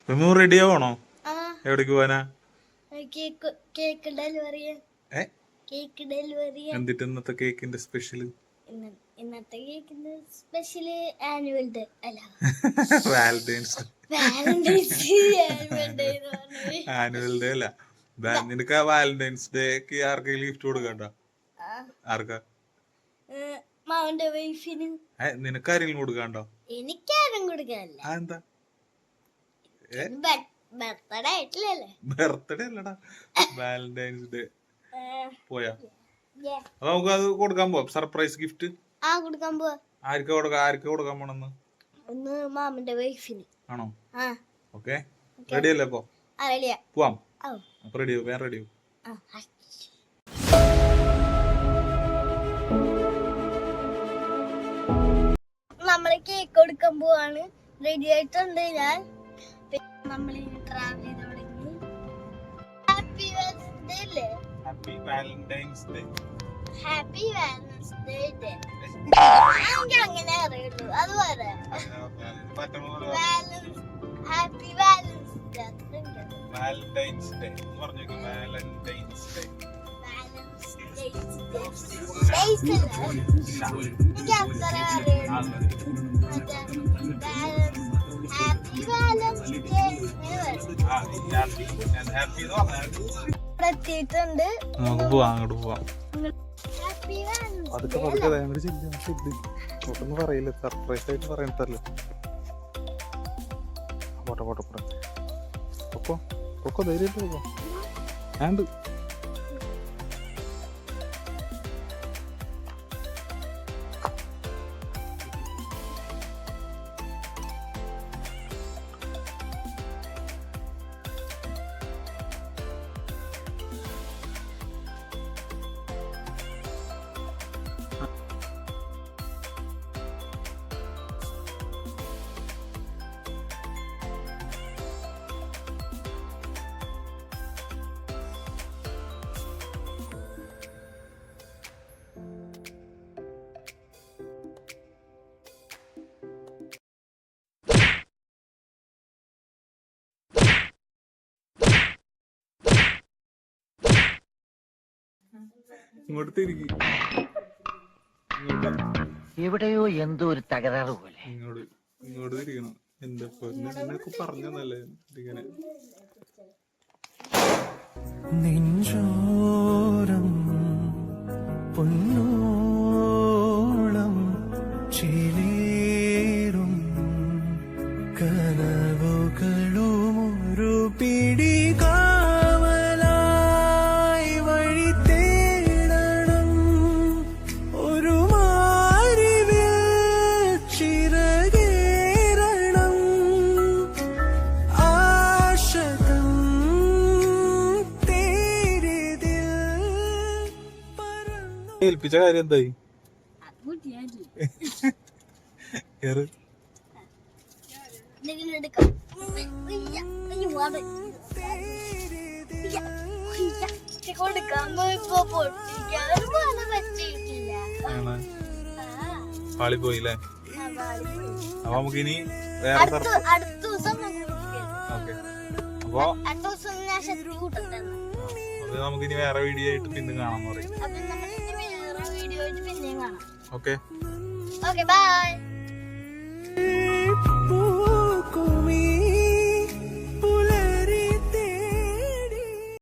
Ready ആവണോ? എവിടേക്ക് പോവാനാ? Cake delivery. എന്നിട്ട് ഇന്നത്തെ കേക്കിന്റെ സ്പെഷ്യല്? ഇന്നത്തെ കേക്കിന്റെ സ്പെഷ്യല് ആനുവൽ ഡേ അല്ല വാലന്റൈൻസ് ആനുവൽ ഡേ അല്ല. നിനക്ക് വാലന്റൈൻസ് ഡേക്ക് ആർക്കെങ്കിലും ഗിഫ്റ്റ് കൊടുക്കണ്ട? ആർക്കാ? മാവന്റെ വൈഫിന്. നിനക്ക് ആരെങ്കിലും കൊടുക്കാണ്ടോ? എനിക്കാരും കൊടുക്കാനല്ല. എന്താ? ബർത്ത്ഡേ ആയിട്ടില്ലല്ലേ? ബർത്ത്ഡേ അല്ലടാ, വാലന്റൈൻസ് ഡേ. പോയാ അപ്പൊ നമുക്ക് അത് കൊടുക്കാൻ പോവാം. സർപ്രൈസ് ഗിഫ്റ്റ് കൊടുക്കാൻ പോവാ. ആർക്കാ കൊടുക്കാൻ പോണെന്ന്? ഒന്ന് മാമന്റെ വൈഫിന്. ആണോ? ഓക്കെ, റെഡി അല്ലേ? അപ്പൊ പോവാം. അപ്പൊ റെഡിയോ? വേറെ റെഡിയോ? നമ്മള് കേക്ക് കൊടുക്കാൻ പോവാണ്. റെഡി ആയിട്ടുണ്ട് ഞാൻ. നമ്മൾ ട്രാവൽ ചെയ്ത് തുടങ്ങി. ഹാപ്പി ബർത്ത്ഡേ അല്ലേ? Happy valentine's day. Happy valentine's day. അങ്ങനെ അറിയുള്ളൂ, അത് പറയാ. Happy valentine's day. Valentine's day പറഞ്ഞു. Valentine's day. എത്തിയിട്ടുണ്ട്. നമുക്ക് പോവാം, അങ്ങോട്ട് പോവാം. അതൊക്കെ ഒന്നും പറയില്ല, സർപ്രൈസ് ആയിട്ട് പറയണ്ടല്ലേ. പോട്ടെ പോട്ടെ പോട്ടെ, പൊക്കോ പൊക്കോ, ധൈര്യമായിട്ട് പോകോ. ആണ്ട് ഇങ്ങോട്ട് തിരികെ. എവിടെയോ എന്തോ ഒരു തകരാറ് പോലെ. ഇങ്ങോട്ട് തിരിക്കണം. എന്താ നിനക്ക് പറഞ്ഞതല്ലേ ഇങ്ങനെ? നെഞ്ചോരം പൊന്നോളം ചിലേറും കനവുകളും ഒരു പിടി കാവലായി വഴി തേടണം. ഒരു മാറിവിൽ ചിറകേറണം. ആശതം തേരിതിൽ പറന്നു. ഏൽപ്പിച്ച കാര്യം എന്തായി? പാളി പോയില്ലേ? അപ്പൊ നമുക്ക് ഇനി വേറെ അടുത്ത ദിവസം നമുക്കിനി വേറെ വീഡിയോ ആയിട്ട് പിന്നെ കാണാന്ന് പറയും. വീഡിയോ ആയിട്ട് പിന്നെയും കാണാം. Okay okay, by.